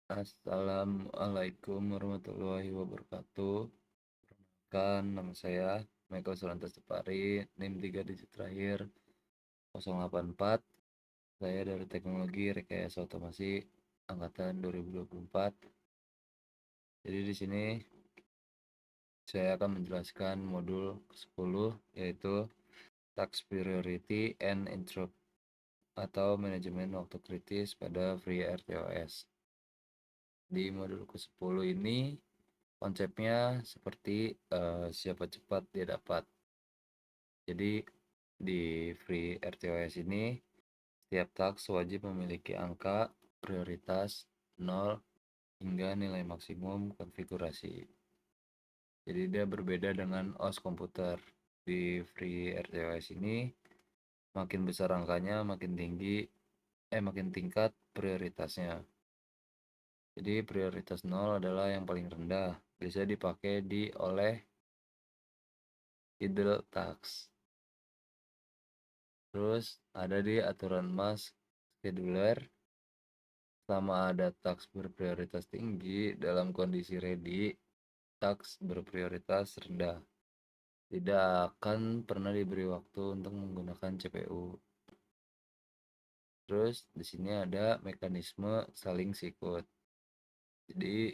Assalamualaikum warahmatullahi wabarakatuh. Kan nama saya Michael Surantas Tepari, NIM 3 digit terakhir 084. Saya dari Teknologi Rekayasa Otomasi angkatan 2024. Jadi di sini saya akan menjelaskan modul ke-10 yaitu Task Priority and Interrupt atau manajemen waktu kritis pada FreeRTOS. Di modul ke-10 ini konsepnya seperti siapa cepat dia dapat. Jadi di Free RTOS ini setiap task wajib memiliki angka prioritas 0 hingga nilai maksimum konfigurasi. Jadi dia berbeda dengan OS komputer. Di Free RTOS ini makin besar angkanya makin tingkat prioritasnya. Jadi prioritas 0 adalah yang paling rendah, bisa dipakai oleh idle task. Terus ada di aturan mask scheduler, selama ada task berprioritas tinggi dalam kondisi ready, task berprioritas rendah tidak akan pernah diberi waktu untuk menggunakan CPU. Terus di sini ada mekanisme saling sikut. Jadi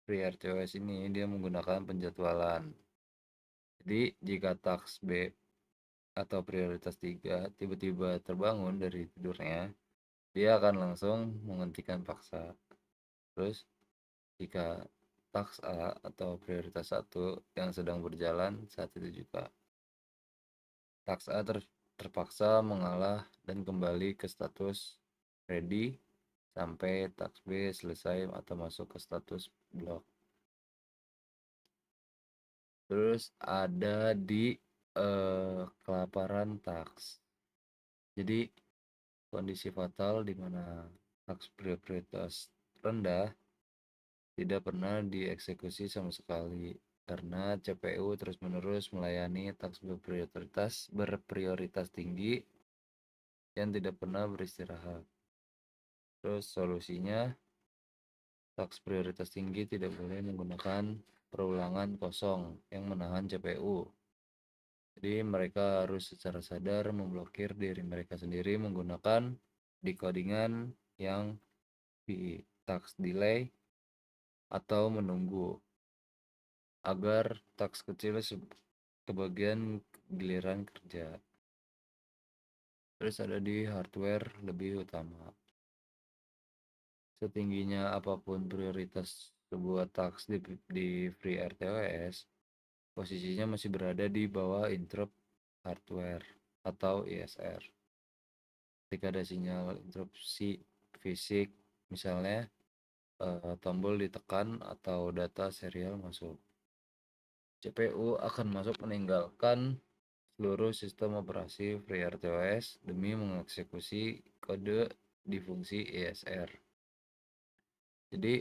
FreeRTOS ini dia menggunakan penjadwalan. Jadi jika task B atau prioritas 3 tiba-tiba terbangun dari tidurnya, dia akan langsung menghentikan paksa. Terus jika task A atau prioritas 1 yang sedang berjalan saat itu juga, task A terpaksa mengalah dan kembali ke status ready sampai task B selesai atau masuk ke status block. Terus ada di kelaparan task. Jadi kondisi fatal di mana task prioritas rendah tidak pernah dieksekusi sama sekali karena CPU terus-menerus melayani task berprioritas tinggi yang tidak pernah beristirahat. Terus solusinya, task prioritas tinggi tidak boleh menggunakan perulangan kosong yang menahan CPU. Jadi mereka harus secara sadar memblokir diri mereka sendiri menggunakan decodingan yang di task delay atau menunggu agar task kecil kebagian giliran kerja. Terus ada di hardware lebih utama. Setingginya apapun prioritas sebuah task di FreeRTOS, posisinya masih berada di bawah interrupt hardware atau ISR. Ketika ada sinyal interupsi fisik, misalnya tombol ditekan atau data serial masuk, CPU akan masuk meninggalkan seluruh sistem operasi FreeRTOS demi mengeksekusi kode di fungsi ISR. Jadi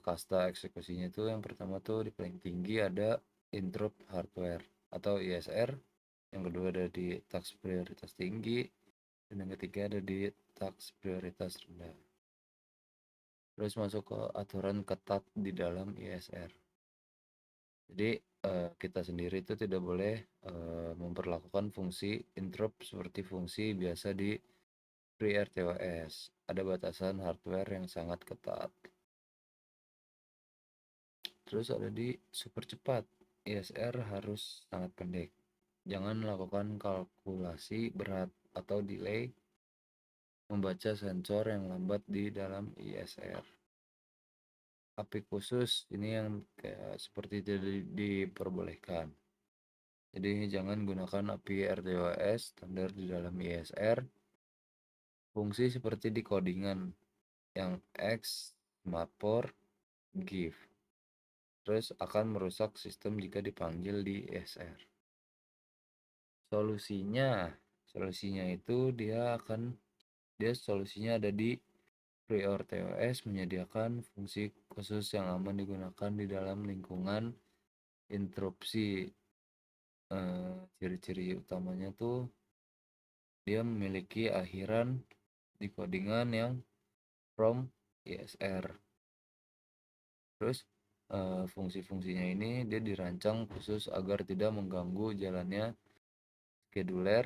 kasta eksekusinya itu yang pertama tuh di paling tinggi ada interrupt hardware atau ISR, yang kedua ada di task prioritas tinggi, dan yang ketiga ada di task prioritas rendah. Terus masuk ke aturan ketat di dalam ISR. Jadi kita sendiri itu tidak boleh memperlakukan fungsi interrupt seperti fungsi biasa di FreeRTOS. Ada batasan hardware yang sangat ketat. Terus ada di super cepat, ISR harus sangat pendek. Jangan melakukan kalkulasi berat atau delay membaca sensor yang lambat di dalam ISR. API khusus ini yang kayak seperti tidak diperbolehkan. Jadi jangan gunakan API RTOS standar di dalam ISR. Fungsi seperti decodingan yang X, mapor, give. Terus akan merusak sistem jika dipanggil di ISR. Solusinya itu solusinya ada di FreeRTOS menyediakan fungsi khusus yang aman digunakan di dalam lingkungan interupsi. Ciri-ciri utamanya tuh dia memiliki akhiran decodingan yang from ISR. Terus fungsi-fungsinya ini dia dirancang khusus agar tidak mengganggu jalannya scheduler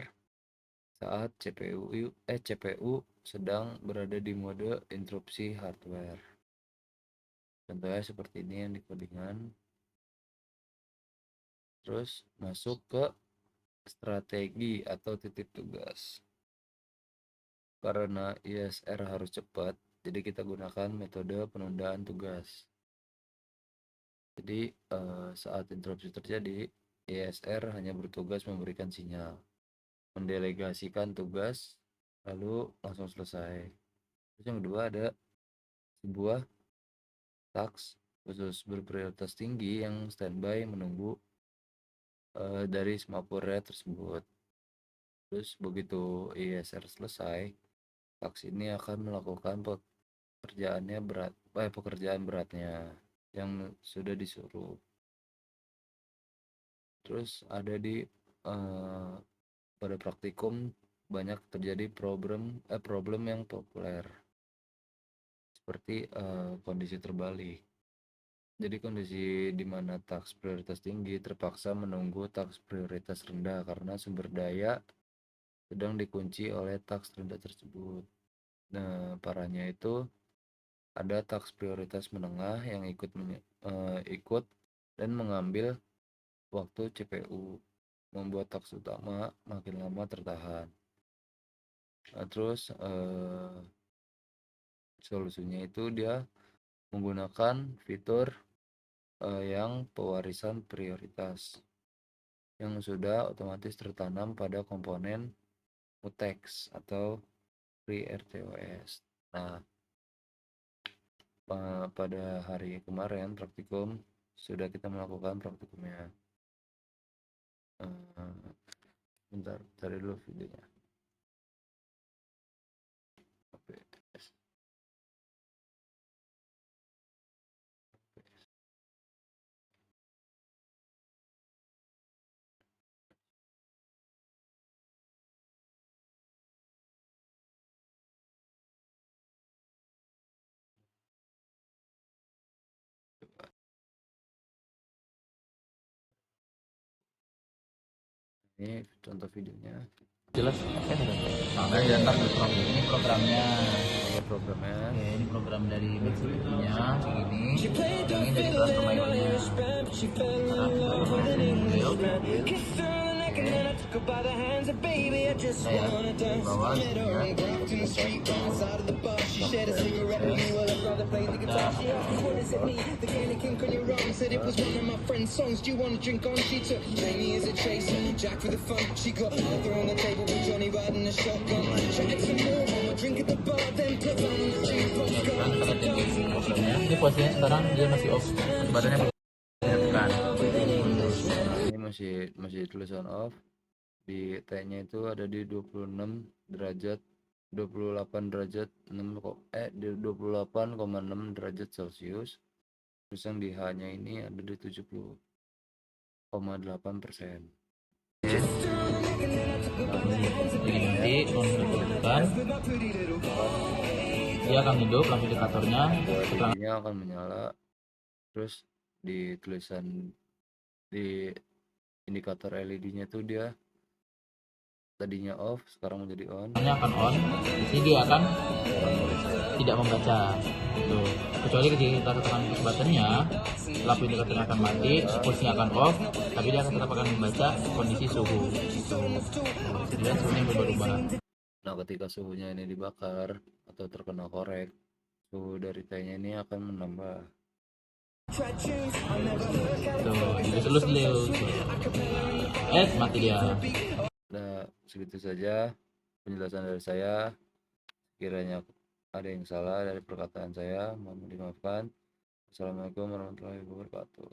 saat CPU sedang berada di mode interupsi hardware. Contohnya seperti ini yang di codingan. Terus masuk ke strategi atau titip tugas. Karena ISR harus cepat, jadi kita gunakan metode penundaan tugas. Jadi saat interupsi terjadi, ISR hanya bertugas memberikan sinyal, mendelegasikan tugas, lalu langsung selesai. Terus yang kedua ada sebuah task khusus berprioritas tinggi yang standby menunggu dari semapurnya tersebut. Terus begitu ISR selesai, task ini akan melakukan pekerjaan beratnya yang sudah disuruh. Terus ada di pada praktikum banyak terjadi problem yang populer seperti kondisi terbalik. Jadi kondisi di mana task prioritas tinggi terpaksa menunggu task prioritas rendah karena sumber daya sedang dikunci oleh task rendah tersebut. Nah, parahnya itu ada task prioritas menengah yang ikut dan mengambil waktu CPU, membuat task utama makin lama tertahan. Nah, terus solusinya itu dia menggunakan fitur yang pewarisan prioritas yang sudah otomatis tertanam pada komponen Mutex atau FreeRTOS. Nah, pada hari kemarin praktikum sudah kita melakukan praktikumnya. Bentar, cari dulu videonya. Ini contoh videonya. Jelas sama ya, ntar ini programnya. Programnya. Oke, ini program dari Mitsubishi-nya ini dari kelas permainannya. Saya bawa ini posisinya sekarang dia masih off, badannya bukan. Ini masih tulisan off. Di T-nya itu ada di 26 derajat 28 derajat 28,6 derajat Celcius. Terus yang di H-nya ini ada di 70,8%. Nanti menunjukkan dia akan hidup lampu indikatornya, LED-nya akan menyala. Terus di tulisan di indikator LED-nya tuh dia tadinya off, sekarang menjadi on. Akan on, jadi dia akan tidak membaca. Tuh. Kecuali ketika kita tekan push buttonnya, lampu indikatornya akan mati, posisinya akan off, tapi dia akan tetap akan membaca kondisi suhu. Jadi suhunya berubah. Nah, ketika suhunya ini dibakar atau terkena korek, suhu dari T-nya ini akan menambah. Tuh, dilus mati dia. Nah, segitu saja penjelasan dari saya. Kiranya ada yang salah dari perkataan saya, mohon dimaafkan. Assalamualaikum warahmatullahi wabarakatuh.